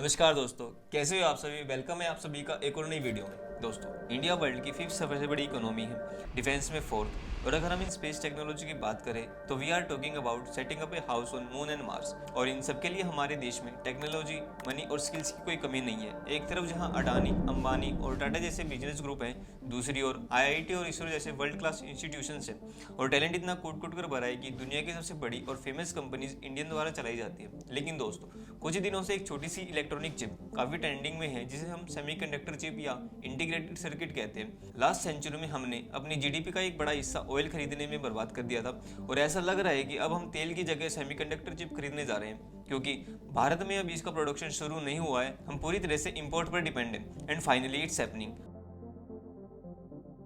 नमस्कार दोस्तों, कैसे हो आप सभी। वेलकम है आप सभी का एक और नई वीडियो में। दोस्तों, इंडिया वर्ल्ड की फिफ्थ सबसे बड़ी इकोनॉमी है, डिफेंस में फोर्थ, और अगर हम इन स्पेस टेक्नोलॉजी की बात करें तो we are talking about setting up a house on moon and Mars. और इन सब के लिए हमारे देश में टेक्नोलॉजी, मनी और स्किल्स की कोई कमी नहीं है। एक तरफ जहां अडानी, अंबानी और टाटा जैसे बिजनेस ग्रुप हैं, दूसरी ओर आईआईटी और इसरो जैसे वर्ल्ड क्लास इंस्टीट्यूशंस हैं। और टैलेंट इतना कूट कूट कर भरा है कि दुनिया की सबसे बड़ी और फेमस कंपनीज इंडियन द्वारा चलाई जाती है। लेकिन दोस्तों, कुछ ही दिनों से एक छोटी सी इलेक्ट्रॉनिक चिप काफ़ी ट्रेंडिंग में है, जिसे हम सेमीकंडक्टर चिप या इंटीग्रेटेड सर्किट कहते हैं। लास्ट सेंचुरी में हमने अपनी जीडीपी का एक बड़ा हिस्सा ऑयल खरीदने में बर्बाद कर दिया था, और ऐसा लग रहा है कि अब हम तेल की जगह सेमीकंडक्टर चिप खरीदने जा रहे हैं, क्योंकि भारत में अभी इसका प्रोडक्शन शुरू नहीं हुआ है। हम पूरी तरह से इंपोर्ट पर डिपेंड हैं। And finally it's happening.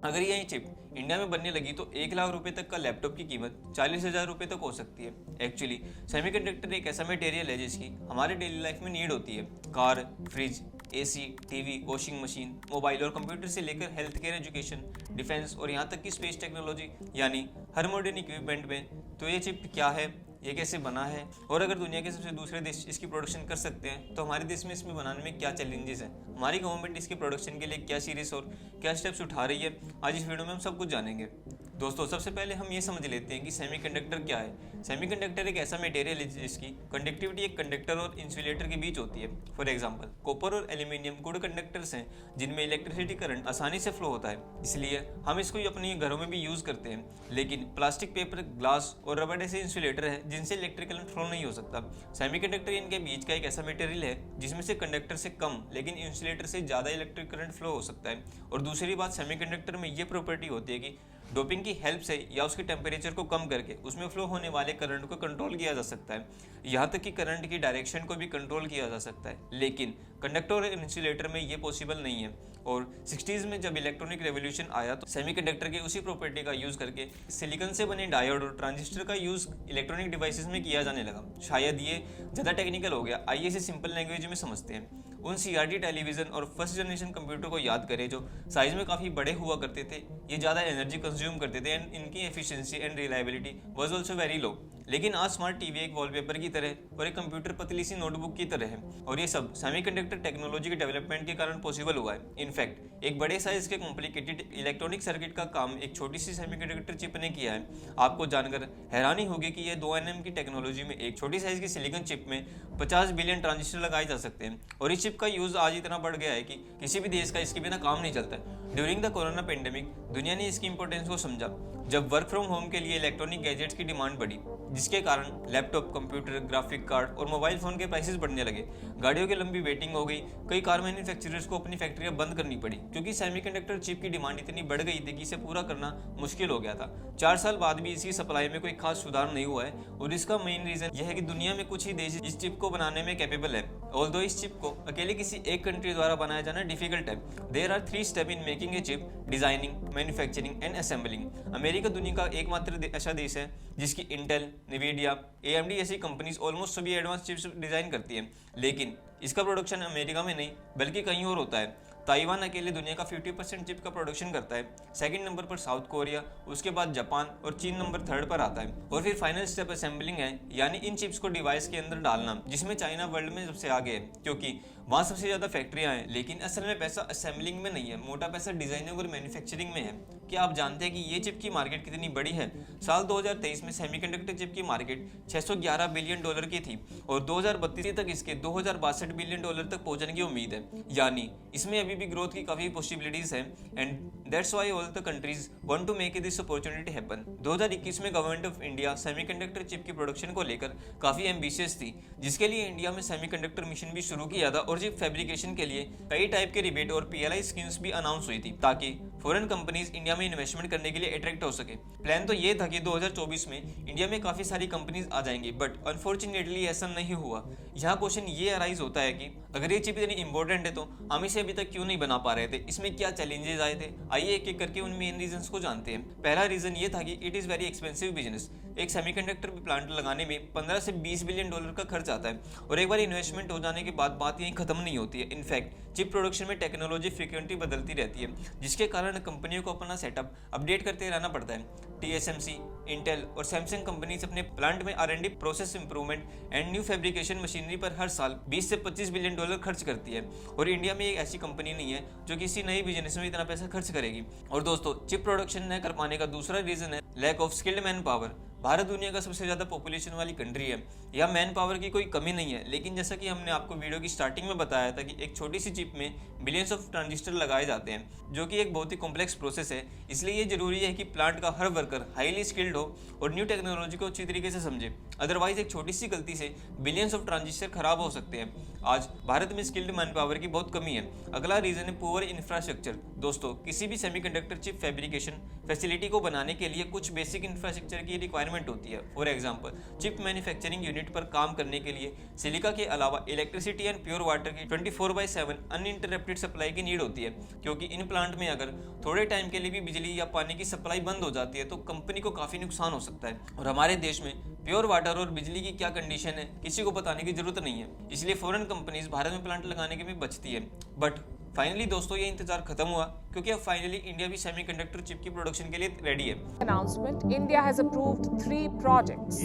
अगर यही चिप इंडिया में बनने लगी तो 1 लाख रुपए तक का लैपटॉप की कीमत 40,000 रुपए तक हो सकती है। एक्चुअली सेमीकंडक्टर एक ऐसा मटेरियल है जिसकी हमारे डेली लाइफ में नीड होती है। Car, fridge, AC, TV, washing machine, mobile और कंप्यूटर से लेकर हेल्थ केयर, एजुकेशन, डिफेंस और यहाँ तक कि स्पेस टेक्नोलॉजी, यानी हर मॉडर्न इक्विपमेंट में। तो ये चिप क्या है, ये कैसे बना है, और अगर दुनिया के सबसे दूसरे देश इसकी प्रोडक्शन कर सकते हैं तो हमारे देश में इसमें बनाने में क्या चैलेंजेस हैं, हमारी गवर्नमेंट इसके प्रोडक्शन के लिए क्या सीरियस और क्या स्टेप्स उठा रही है, आज इस वीडियो में हम सब कुछ जानेंगे। दोस्तों, सबसे पहले हम ये समझ लेते हैं कि सेमीकंडक्टर क्या है। सेमीकंडक्टर एक ऐसा मटेरियल है जिसकी कंडक्टिविटी एक कंडक्टर और इंसुलेटर के बीच होती है। फॉर एग्जांपल, कॉपर और एल्यूमिनियम गुड कंडक्टर्स हैं जिनमें इलेक्ट्रिसिटी करंट आसानी से फ्लो होता है, इसलिए हम इसको अपने घरों में भी यूज़ करते हैं। लेकिन प्लास्टिक, पेपर, ग्लास और रबर ऐसे इंसुलेटर है जिनसे इलेक्ट्रिक करंट फ्लो नहीं हो सकता। सेमीकंडक्टर इनके बीच का एक ऐसा मटेरियल है जिसमें से कंडक्टर से कम लेकिन इंसुलेटर से ज़्यादा इलेक्ट्रिक करंट फ्लो हो सकता है। और दूसरी बात, सेमीकंडक्टर में ये प्रॉपर्टी होती है कि डोपिंग की हेल्प से या उसके टेम्परेचर को कम करके उसमें फ्लो होने वाले करंट को कंट्रोल किया जा सकता है। यहाँ तक कि करंट की डायरेक्शन को भी कंट्रोल किया जा सकता है। लेकिन कंडक्टर और इंसुलेटर में ये पॉसिबल नहीं है। और 60s में जब इलेक्ट्रॉनिक रेवोल्यूशन आया तो सेमीकंडक्टर के उसी प्रॉपर्टी का यूज़ करके सिलिकॉन से बने डायोड और ट्रांजिस्टर का यूज़ इलेक्ट्रॉनिक डिवाइसेस में किया जाने लगा। शायद ये ज़्यादा टेक्निकल हो गया, आइए इसे सिंपल लैंग्वेज में समझते हैं। उन सीआरटी टेलीविज़न और फर्स्ट जनरेशन कंप्यूटर को याद करें जो साइज में काफ़ी बड़े हुआ करते थे। ये ज़्यादा एनर्जी कंज्यूम करते थे एंड इनकी efficiency and reliability was also very low. लेकिन आज स्मार्ट टीवी एक वॉलपेपर की तरह और एक कंप्यूटर पतली सी नोटबुक की तरह है, और ये सब सेमीकंडक्टर टेक्नोलॉजी के डेवलपमेंट के कारण पॉसिबल हुआ है। इनफैक्ट एक बड़े साइज के कॉम्प्लिकेटेड इलेक्ट्रॉनिक सर्किट का काम एक छोटी सी सेमीकंडक्टर चिप ने किया है। आपको जानकर हैरानी होगी कि यह 2 nm की टेक्नोलॉजी में एक छोटी साइज की सिलिकॉन चिप में 50 बिलियन ट्रांजिस्टर लगाए जा सकते हैं। और इस चिप का यूज़ आज इतना बढ़ गया है कि किसी भी देश का इसके बिना काम नहीं चलता है। ड्यूरिंग द कोरोना पेंडेमिक दुनिया ने इसकी इंपॉर्टेंस को समझा, जब वर्क फ्रॉम होम के लिए इलेक्ट्रॉनिक गैजेट्स की डिमांड बढ़ी, जिसके कारण लैपटॉप, कंप्यूटर, ग्राफिक कार्ड और मोबाइल फ़ोन के प्राइसेस बढ़ने लगे। गाड़ियों की लंबी वेटिंग हो गई, कई कार मैन्युफैक्चरर्स को अपनी फैक्ट्रियां बंद करनी पड़ी, क्योंकि सेमीकंडक्टर चिप की डिमांड इतनी बढ़ गई थी कि इसे पूरा करना मुश्किल हो गया था। 4 साल बाद भी इसकी सप्लाई में कोई खास सुधार नहीं हुआ है, और इसका मेन रीज़न यह है कि दुनिया में कुछ ही देश इस चिप को बनाने में कैपेबल है। ऑल्दो इस चिप को अकेले किसी एक कंट्री द्वारा बनाया जाना डिफिकल्ट है। There are 3 step in making a chip: designing, manufacturing and assembling. America दुनिया का एकमात्र ऐसा देश है जिसकी इंटेल, निविडिया, एएमडी ऐसी कंपनीज ऑलमोस्ट सभी एडवांस चिप्स डिजाइन करती हैं, लेकिन इसका प्रोडक्शन अमेरिका में नहीं बल्कि कहीं और होता है। ताइवान अकेले दुनिया का 50% चिप का प्रोडक्शन करता है। सेकंड नंबर पर साउथ कोरिया, उसके बाद जापान और चीन नंबर 3rd पर आता है। और फिर फाइनल स्टेप असेंबलिंग है, यानी इन चिप्स को डिवाइस के अंदर डालना, जिसमें चाइना वर्ल्ड में सबसे आगे है, क्योंकि वहाँ सबसे ज़्यादा फैक्ट्रियाँ हैं। लेकिन असल में पैसा असेंबलिंग में नहीं है, मोटा पैसा डिजाइनिंग और मैन्युफैक्चरिंग में है। क्या आप जानते हैं कि ये चिप की मार्केट कितनी बड़ी है? साल 2023 में सेमीकंडक्टर चिप की मार्केट $611 बिलियन की थी, और 2032 तक इसके $2062 बिलियन तक पहुंचने की उम्मीद है। यानी इसमें अभी भी ग्रोथ की काफ़ी पॉसिबिलिटीज हैं, and that's why all the countries want to make this opportunity happen. 2021 में government of India semiconductor chip की प्रोडक्शन को लेकर काफ़ी एम्बिशियस थी, जिसके लिए इंडिया में सेमीकंडक्टर मिशन भी शुरू किया था, और चिप फैब्रिकेशन के लिए कई टाइप के रिबेट और पीएलआई स्कीम्स भी अनाउंस हुई थी, ताकि फॉरेन कंपनीज इंडिया में इन्वेस्टमेंट करने के लिए अट्रैक्ट हो सके। प्लान तो ये था कि 2024 में इंडिया में काफ़ी सारी कंपनीज आ जाएंगी, बट अनफॉर्चुनेटली ऐसा नहीं हुआ। यहाँ क्वेश्चन ये अराइज होता है कि अगर ये चिप इतनी इंपॉर्टेंट है तो हम इसे अभी तक क्यों नहीं बना पा रहे थे, इसमें क्या चैलेंजेस आए थे। आइए एक एक करके उन मेन रीजंस को जानते हैं। पहला रीजन ये था कि it is very expensive business. एक सेमीकंडक्टर प्लांट लगाने में 15 से 20 बिलियन डॉलर का खर्च आता है, और एक बार इन्वेस्टमेंट हो जाने के बाद बात यहीं खत्म नहीं होती है। इनफैक्ट चिप प्रोडक्शन में टेक्नोलॉजी फ्रीक्वेंटली बदलती रहती है, जिसके कारण कारण कंपनियों को अपना सेटअप अपडेट करते रहना पड़ता है। TSMC, इंटेल और सैमसंग कंपनीज अपने प्लांट में R&D, process improvement and new fabrication machinery पर हर साल 20 से 25 बिलियन डॉलर खर्च करती है, और इंडिया में एक ऐसी कंपनी नहीं है जो किसी नई बिजनेस में इतना पैसा खर्च करेगी। और दोस्तों, चिप प्रोडक्शन न कर पाने का दूसरा रीजन है lack of skilled manpower. Bharat दुनिया का सबसे ज्यादा पॉपुलेशन वाली कंट्री है, यहाँ मैन पावर की कोई कमी नहीं है, लेकिन जैसा कि हमने आपको वीडियो की स्टार्टिंग में बताया था कि एक छोटी सी चिप में बिलियंस ऑफ ट्रांजिस्टर लगाए जाते हैं, जो कि एक बहुत ही कॉम्प्लेक्स प्रोसेस है। इसलिए ये जरूरी है कि प्लांट का हर वर्कर हाईली स्किल्ड हो और न्यू टेक्नोलॉजी को अच्छी तरीके से समझे, अदरवाइज एक छोटी सी गलती से बिलियंस ऑफ ट्रांजिस्टर खराब हो सकते हैं। आज भारत में स्किल्ड मैन पावर की बहुत कमी है। अगला रीजन है पुअर इंफ्रास्ट्रक्चर। दोस्तों, किसी भी सेमीकंडक्टर चिप फैब्रिकेशन फैसिलिटी को बनाने के लिए कुछ बेसिक इंफ्रास्ट्रक्चर की रिक्वायरमेंट होती है। For example, chip manufacturing unit पर काम करने के लिए सिलिका के अलावा इलेक्ट्रिसिटी एंड प्योर वाटर की 24/7 अनइंटरप्टेड सप्लाई की नीड होती है, क्योंकि इन प्लांट में अगर थोड़े टाइम के लिए भी बिजली या पानी की सप्लाई बंद हो जाती है तो कंपनी को काफी नुकसान हो सकता है। और हमारे देश में प्योर वाटर और बिजली की क्या कंडीशन है किसी को बताने की जरूरत नहीं है, इसलिए फॉरेन कंपनीज भारत में प्लांट लगाने के भी बचती है। बट फाइनली दोस्तों, ये इंतजार खत्म हुआ, क्योंकि अब फाइनली इंडिया भी सेमीकंडक्टर चिप की प्रोडक्शन के लिए रेडी है। Announcement: India has approved 3 projects.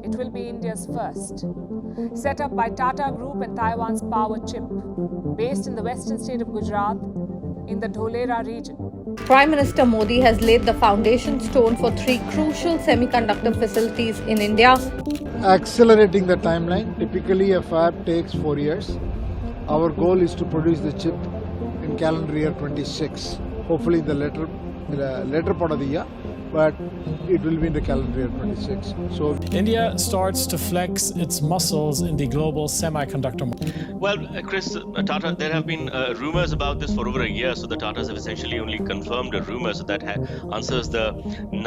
It will be India's first, set up by Tata Group and Taiwan's Power Chip, based in the western state of Gujarat, in the Dholera region. Prime Minister Modi has laid the foundation stone for 3 crucial semiconductor facilities in India. Accelerating the timeline. Typically, a fab takes 4 years. Our goal is to produce the chip in calendar year 26. Hopefully, the later part of the year, but it will be in the calendar year 26. So India starts to flex its muscles in the global semiconductor market. Well, Chris, Tata, there have been rumors about this for over a year, so the Tatas have essentially only confirmed a rumor, so that answers the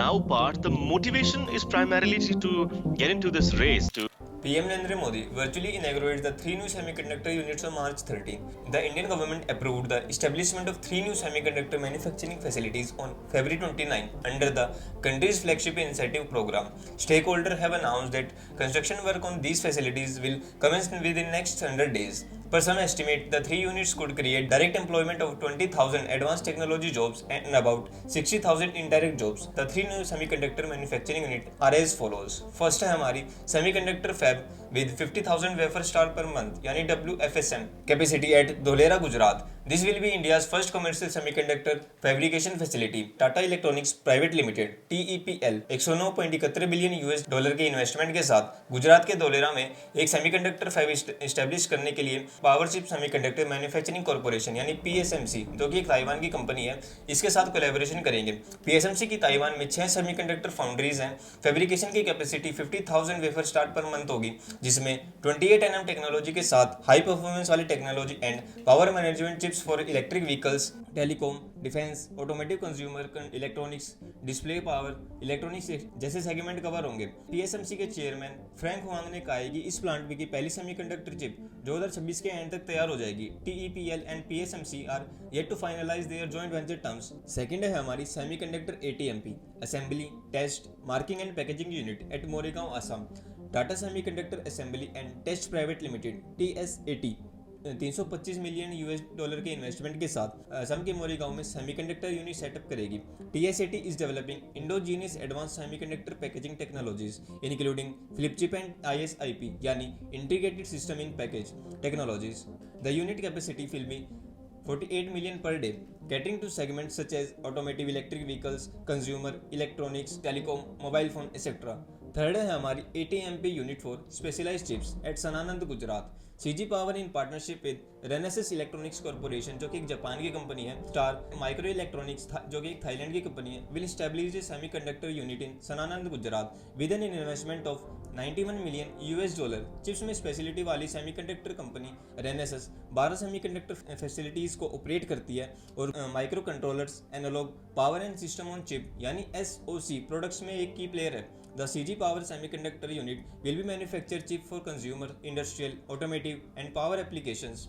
now part. The motivation is primarily to get into this race to PM Narendra Modi virtually inaugurated the 3 new semiconductor units on March 13. The Indian government approved the establishment of 3 new semiconductor manufacturing facilities on February 29 under the country's flagship incentive program. Stakeholders have announced that construction work on these facilities will commence within next 100 days. Per some estimate, the 3 units could create direct employment of 20,000 advanced technology jobs and about 60,000 indirect jobs. The 3 new semiconductor manufacturing units are as follows. First है हमारी semiconductor fab with 50,000 wafer start per month, यानी WFSM capacity at Dholera, Gujarat. This will be India's first commercial semiconductor fabrication facility. Tata Electronics Private Limited (TEPL) $109.71 billion US के investment के साथ गुजरात के धोलेरा में एक semiconductor fab establish करने के लिए power chip semiconductor manufacturing corporation यानी PSMC, जो कि एक ताइवान की कंपनी है, इसके साथ कोलैबोरेशन करेंगे। PSMC की ताइवान में 6 सेमीकंडक्टर फाउंड्रीज हैं। फैब्रिकेशन की capacity 50,000 wafer start per month होगी, जिसमें 28 nm टेक्नोलॉजी के साथ हाई परफॉर्मेंस वाली technology and power management chips for electric vehicles, telecom, defence, automotive consumer electronics, display power, electronics जैसे सेगमेंट कवर होंगे। PSMC के चेयरमैन फ्रैंक हुआंग ने कहा है कि इस प्लांट की पहली सेमीकंडक्टर चिप 2026 के एंड तक तैयार हो जाएगी। TEPL and PSMC are yet to finalise their joint venture terms. Second है हमारी semiconductor ATMP assembly, test, marking and packaging unit at Morigaon, Assam. Tata semiconductor assembly and test private limited TSAT $325 million के investment के साथ असम के मोरीगांव में सेमीकंडक्टर यूनिट सेटअप करेगी। TSAT is developing indigenous advance semiconductor packaging technologies including flip chip and ISIP यानी integrated system in package technologies. The unit capacity will be 48 million per day, catering to segments such as automotive, electric vehicles, consumer, electronics, telecom, mobile phone, etc. Third है हमारी ATMP unit for specialized chips at Sanand, Gujarat. CG power in partnership with Renesas Electronics Corporation, जो कि एक Japan की company है, star micro electronics, जो कि एक थाईलैंड की कंपनी है, will establish a semiconductor unit in Sanand, Gujarat with an investment of $91 million. Chips में स्पेशलिटी वाली semiconductor company Renesas 12 semiconductor facilities को ऑपरेट करती है और microcontrollers, analog, power and system on chip यानी SOC प्रोडक्ट्स में एक की प्लेयर है। The CG Power semiconductor unit will be manufactured chip for consumer, industrial, automotive and power applications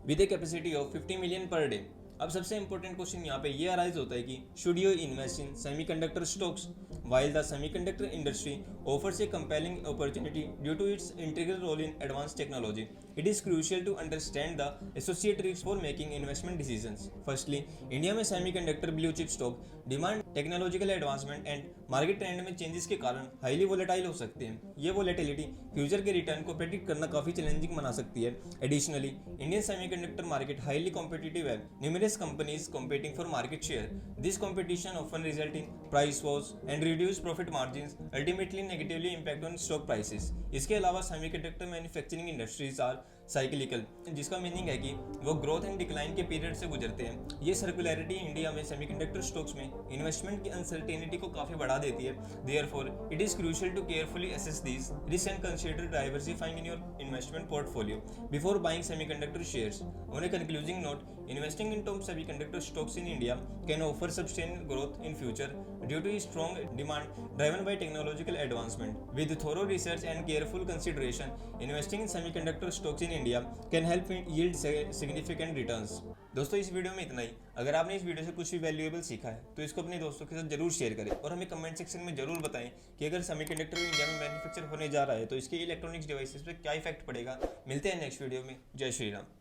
with a capacity of 50 million per day. अब सबसे important question यहाँ पे ये अराइज होता है कि should you invest in semiconductor stocks while the semiconductor industry offers a compelling opportunity due to its integral role in advanced technology. it is crucial to understand the associated risks for making investment decisions. Firstly, India में semiconductor blue chip stock demand, technological advancement and market trend में changes के कारण highly volatile हो सकते हैं। ये volatility future के return को प्रेडिक्ट करना काफी चैलेंजिंग बना सकती है। Additionally, Indian semiconductor market highly competitive है, numerous companies competing for market share. This competition often result in price wars and reduced profit margins, ultimately negatively impact on stock prices. इसके अलावा semiconductor manufacturing industries are cyclical, जिसका meaning है कि वो growth and decline के period से गुजरते हैं। ये सर्कुलरिटी इंडिया में सेमीकंडक्टर स्टॉक्स में इन्वेस्टमेंट की अनसर्टेनिटी को काफी बढ़ा देती है। Therefore, it is crucial to carefully assess these risks and consider diversifying in your investment portfolio before buying semiconductor shares. On a concluding note, investing into semiconductor stocks in India can offer substantial growth in future due to strong demand driven by technological advancement. With thorough research and careful consideration, investing in semiconductor stocks in India can help yield significant returns. दोस्तों, इस video में इतना ही। अगर आपने इस video से कुछ भी वैल्यूएबल सीखा है तो इसको अपने दोस्तों के साथ जरूर शेयर करें और हमें कमेंट सेक्शन में जरूर बताएं कि अगर सेमीकंडक्टर इंडिया में मैन्युफैक्चर होने जा रहा है तो इसके इलेक्ट्रॉनिक्स डिवाइसेस पे क्या इफेक्ट पड़ेगा। मिलते हैं नेक्स्ट वीडियो में। जय श्री राम।